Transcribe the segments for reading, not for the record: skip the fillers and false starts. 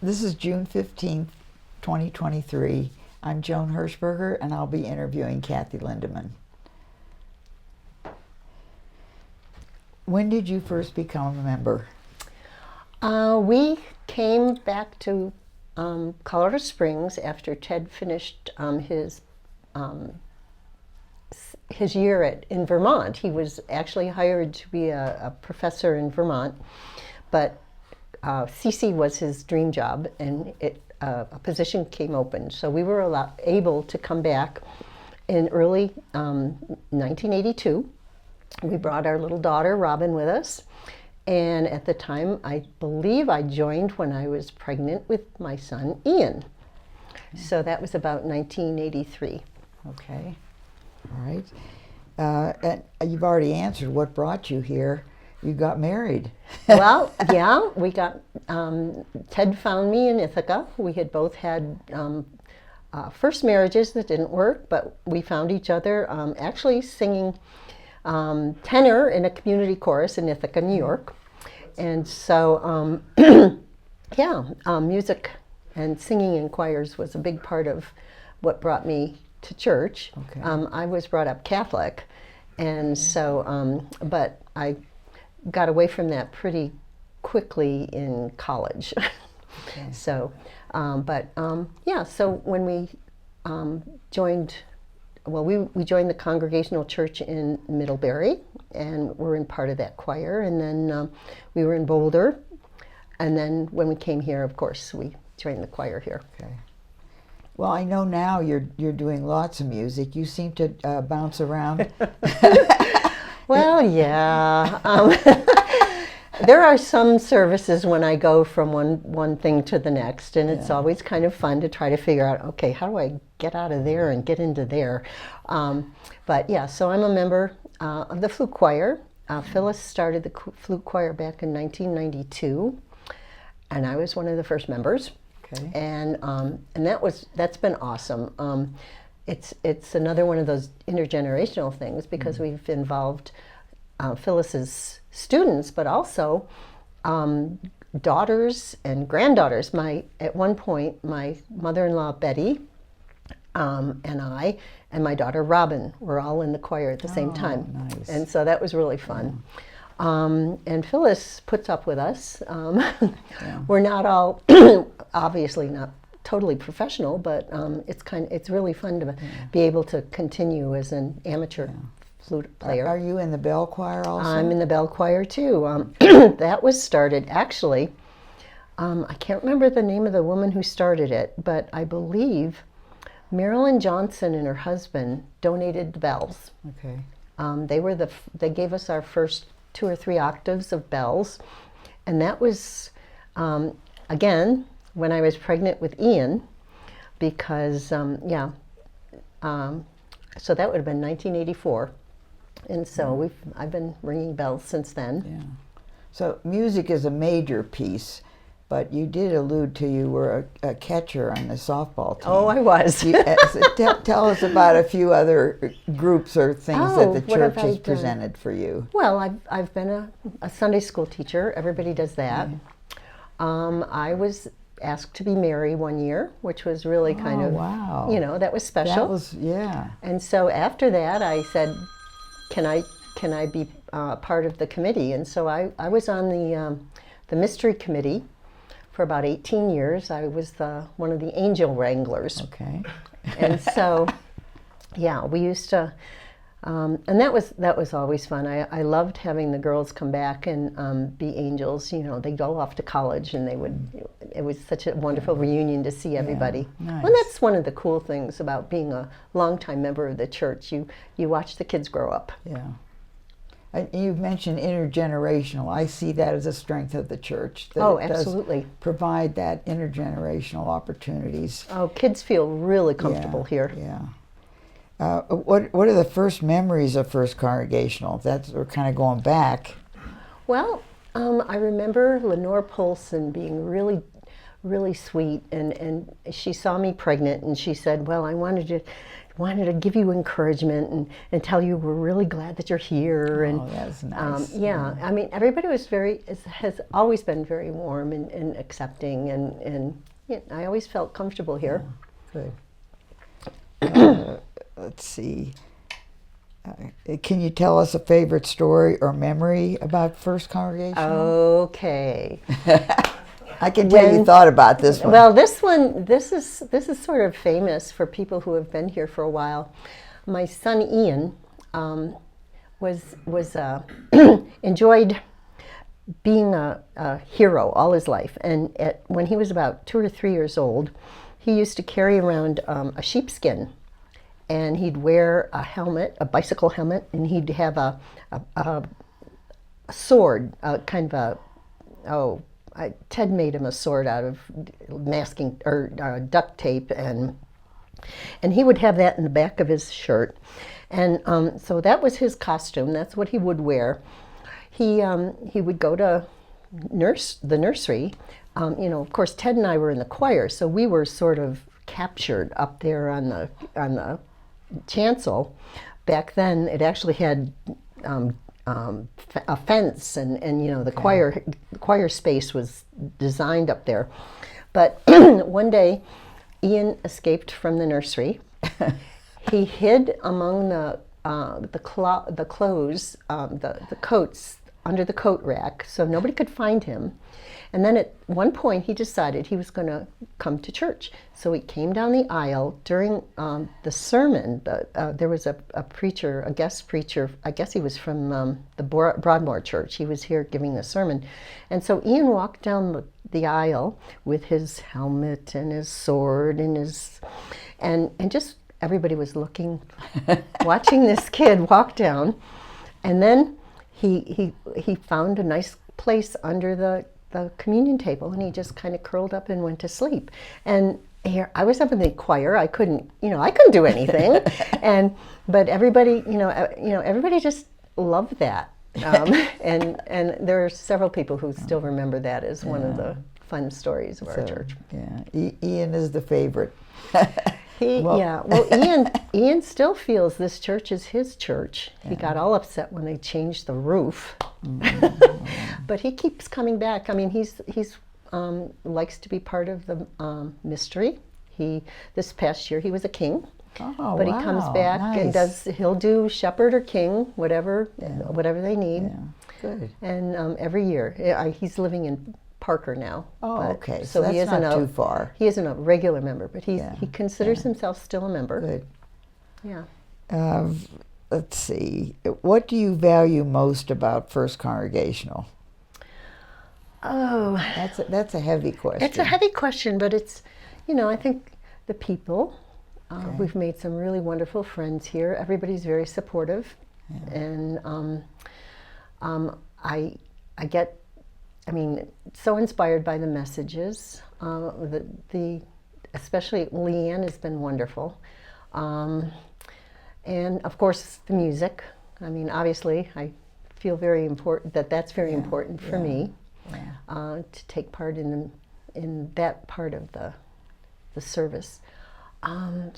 This is June 15th, 2023. I'm Joan Hershberger, and I'll be interviewing Kathy Lindeman. When did you first become a member? We came back to Colorado Springs after Ted finished his year in Vermont. He was actually hired to be a professor in Vermont, but CC was his dream job, and a position came open. So we were able to come back in early 1982. We brought our little daughter, Robin, with us. And at the time, I believe I joined when I was pregnant with my son, Ian. So that was about 1983. Okay. All right. And you've already answered what brought you here. You got married. Well, yeah, we got, Ted found me in Ithaca. We had both had first marriages that didn't work, but we found each other actually singing tenor in a community chorus in Ithaca, New York. And so, music and singing in choirs was a big part of what brought me to church. Okay. I was brought up Catholic, and so, but I got away from that pretty quickly in college. Okay. So, so when we joined, well, we joined the Congregational Church in Middlebury, and we're in part of that choir. And then we were in Boulder, and then when we came here, of course, we joined the choir here. Okay. Well, I know now you're doing lots of music. You seem to bounce around. Well, yeah. There are some services when I go from one thing to the next, and it's always kind of fun to try to figure out, okay, how do I get out of there and get into there? But yeah, so I'm a member of the flute choir. Phyllis started the flute choir back in 1992, and I was one of the first members. Okay. And that's been awesome. It's another one of those intergenerational things because we've involved Phyllis's students, but also daughters and granddaughters. At one point, my mother-in-law Betty and I and my daughter Robin were all in the choir at the same time. Nice. And so that was really fun. And Phyllis puts up with us. We're not all obviously not totally professional, but it's really fun to be able to continue as an amateur flute player. Are you in the bell choir also? I'm in the bell choir too. That was started actually. I can't remember the name of the woman who started it, but I believe Marilyn Johnson and her husband donated the bells. Okay. They gave us our first 2 or 3 octaves of bells, and that was again when I was pregnant with Ian, because so that would have been 1984, and so I've been ringing bells since then. Yeah. So music is a major piece, but you did allude to you were a catcher on the softball team. Oh, I was. Tell us about a few other groups or things that the what have church I has done? presented for you. Well, I've been a Sunday school teacher. Everybody does that. I was asked to be Mary one year, which was really kind of, wow. That was special. That was, yeah. And so after that, I said, can I be part of the committee? And so I was on the mystery committee for about 18 years. I was one of the angel wranglers. Okay. And so, yeah, we used to, and that was always fun. I loved having the girls come back and be angels. They go off to college, and it was such a wonderful reunion to see everybody. Nice. Well, that's one of the cool things about being a longtime member of the church. You watch the kids grow up. Yeah. You've mentioned intergenerational. I see that as a strength of the church. That it does absolutely. provide that intergenerational opportunities. Oh, kids feel really comfortable here. Yeah. What are the first memories of First Congregational? We're kind of going back. Well, I remember Lenore Polson being really, really sweet. And she saw me pregnant, and she said, well, I wanted to give you encouragement and tell you we're really glad that you're here. And Oh, that's nice. yeah, I mean, everybody was has always been very warm and accepting, and yeah, I always felt comfortable here. Good. Let's see. Can you tell us a favorite story or memory about First Congregational? Okay. I can tell you thought about this one. Well, this is sort of famous for people who have been here for a while. My son Ian was enjoyed being a hero all his life, and when he was about 2 or 3 years old, he used to carry around a sheepskin, and he'd wear a helmet, a bicycle helmet, and he'd have a sword, kind of Ted made him a sword out of masking or duct tape, and he would have that in the back of his shirt, and so that was his costume. That's what he would wear. He would go to the nursery. Of course, Ted and I were in the choir, so we were sort of captured up there on the chancel. Back then, it actually had a fence, and the choir space was designed up there. But one day, Ian escaped from the nursery. He hid among the clothes, the coats under the coat rack, so nobody could find him. And then at one point, he decided he was going to come to church. So he came down the aisle during the sermon. There was a preacher, a guest preacher. I guess he was from the Broadmoor Church. He was here giving the sermon. And so Ian walked down the aisle with his helmet and his sword and just everybody was looking, watching this kid walk down. And then he found a nice place under the communion table, and he just kind of curled up and went to sleep. And here I was up in the choir. I couldn't do anything, but everybody, everybody just loved that. And there are several people who still remember that as one of the fun stories of our church. Yeah, Ian is the favorite. Ian still feels this church is his church. Yeah. He got all upset when they changed the roof, but he keeps coming back. I mean, he's likes to be part of the mystery. This past year he was a king, but he comes back and he'll do shepherd or king, whatever they need. Yeah. Good. And every year he's living in Parker now. Oh, okay. So that's not too far. He isn't a regular member, but he considers himself still a member. Good. Yeah. Let's see. What do you value most about First Congregational? Oh, that's a heavy question. It's a heavy question, but it's, I think the people. We've made some really wonderful friends here. Everybody's very supportive, and I get. So inspired by the messages. Especially Leanne has been wonderful. And of course, the music. Obviously, I feel very important that's very important for me to take part in that part of the service. I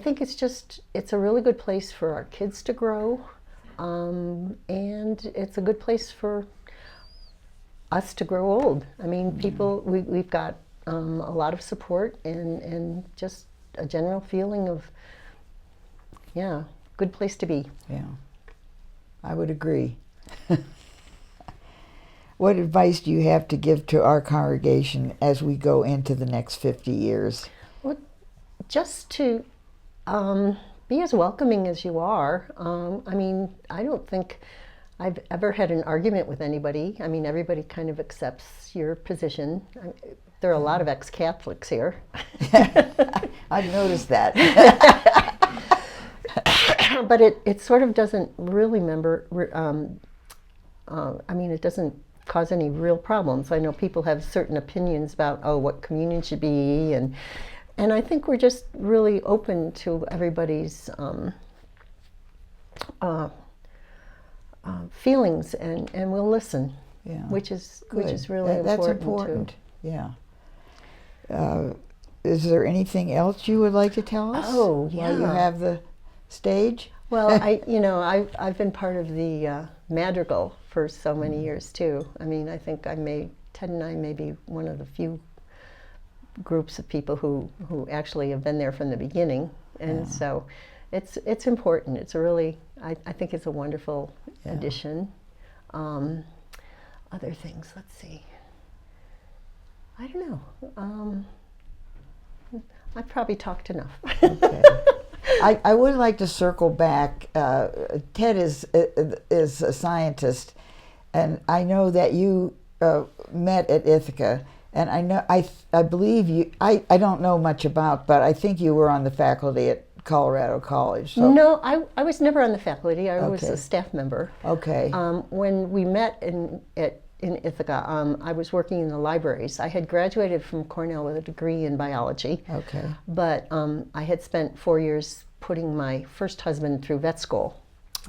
think it's a really good place for our kids to grow, and it's a good place for us to grow old. People, we've got a lot of support and just a general feeling of, good place to be. Yeah, I would agree. What advice do you have to give to our congregation as we go into the next 50 years? Well, just to be as welcoming as you are. I don't think I've ever had an argument with anybody. Everybody kind of accepts your position. There are a lot of ex-Catholics here. I've noticed that. But it sort of doesn't really it doesn't cause any real problems. I know people have certain opinions about, what communion should be, and I think we're just really open to everybody's feelings, and we'll listen, which is really important. That's important. Yeah. Is there anything else you would like to tell us? Oh, While you yeah. have the stage? Well, I've been part of the madrigal for so many years too. I mean, I think Ted and I may be one of the few groups of people who actually have been there from the beginning, and so it's important. It's a really, I think it's a wonderful addition. Other things, let's see. I don't know. I've probably talked enough. Okay. I would like to circle back. Ted is a scientist, and I know that you met at Ithaca, and I believe you. I don't know much about, but I think you were on the faculty at Colorado College. So. No, I was never on the faculty. I was Okay. a staff member. Okay. When we met in Ithaca, I was working in the libraries. I had graduated from Cornell with a degree in biology. Okay. But I had spent 4 years putting my first husband through vet school.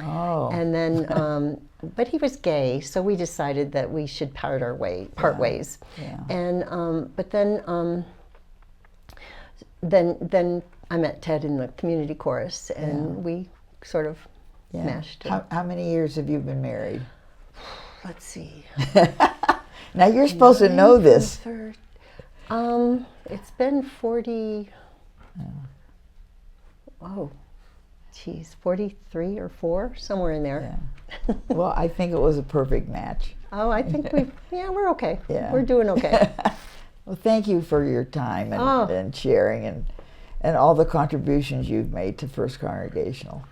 Oh. And then, but he was gay, so we decided that we should part ways. Yeah. And but then I met Ted in the community chorus, and we sort of meshed. How many years have you been married? Let's see. Now you're supposed to know this. It's been 40. Oh, geez, 43 or 4, somewhere in there. Yeah. Well, I think it was a perfect match. Oh, I think we're okay. Yeah. We're doing okay. Well, thank you for your time and sharing and all the contributions you've made to First Congregational.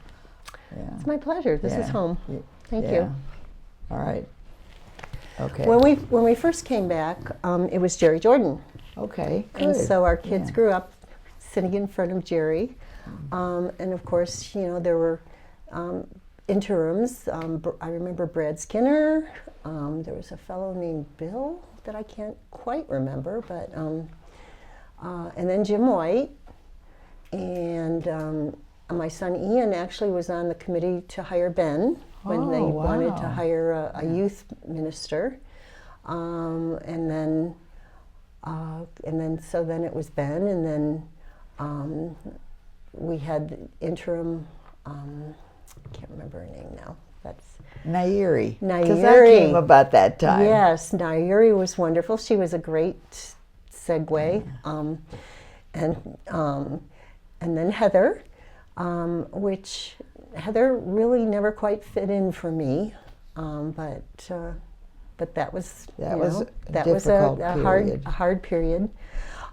Yeah. It's my pleasure. This is home. Thank Yeah. you. All right. Okay. When we first came back, it was Jerry Jordan. Okay. And Good. so our kids grew up sitting in front of Jerry. And of course, there were interims. I remember Brad Skinner. There was a fellow named Bill that I can't quite remember, but and then Jim White. And my son Ian actually was on the committee to hire Ben when they wanted to hire a youth minister. And then so then it was Ben, and then we had the interim, I can't remember her name now. That's Nairi. Nairi. Because that came about that time. Yes, Nairi was wonderful. She was a great segue. And then Heather, which Heather really never quite fit in for me, but that was a hard period.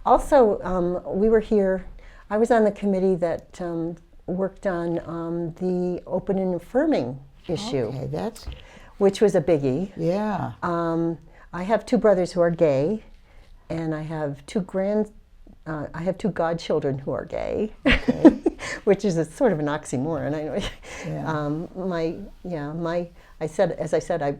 Also, we were here. I was on the committee that worked on the open and affirming issue, Okay, which was a biggie. yeah. I have 2 brothers who are gay, and I have 2 godchildren who are gay, which is sort of an oxymoron. I know. Yeah. As I said, I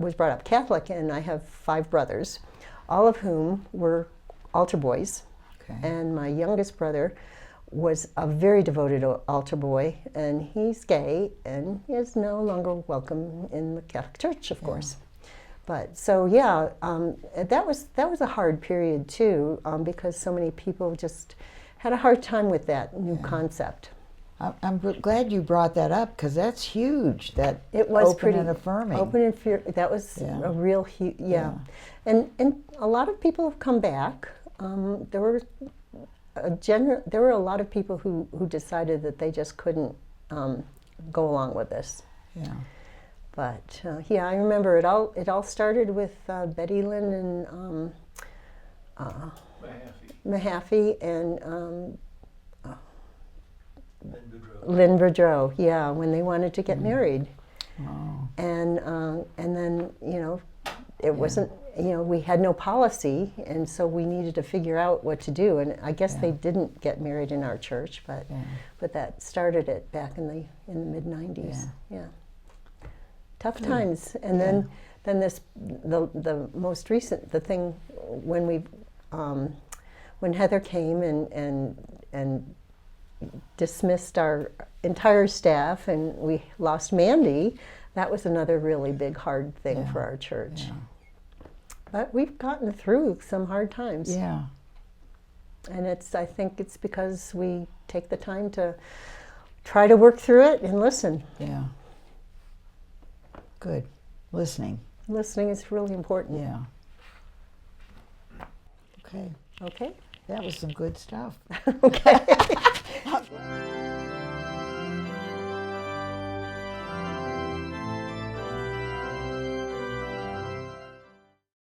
was brought up Catholic, and I have 5 brothers, all of whom were altar boys. Okay. And my youngest brother was a very devoted altar boy, and he's gay, and he is no longer welcome in the Catholic Church, of course. But so that was a hard period too, because so many people just had a hard time with that new concept. I'm glad you brought that up, because that's huge. That It was open pretty and affirming. Open and that was a real huge. Yeah. And a lot of people have come back. There were a lot of people who decided that they just couldn't go along with this. Yeah. But I remember it all started with Betty Lynn and Mahaffey and Lynn Boudreau. Yeah, when they wanted to get married. Oh. And then it wasn't, we had no policy, and so we needed to figure out what to do. And I guess they didn't get married in our church, but that started it back in the mid '90s. Yeah. Tough times. And then the most recent thing when Heather came and dismissed our entire staff, and we lost Mandy. That was another really big, hard thing for our church. But we've gotten through some hard times. Yeah. And I think it's because we take the time to try to work through it and listen. Yeah. Good. Listening. Listening is really important. Yeah. Okay. Okay? That was some good stuff. Okay.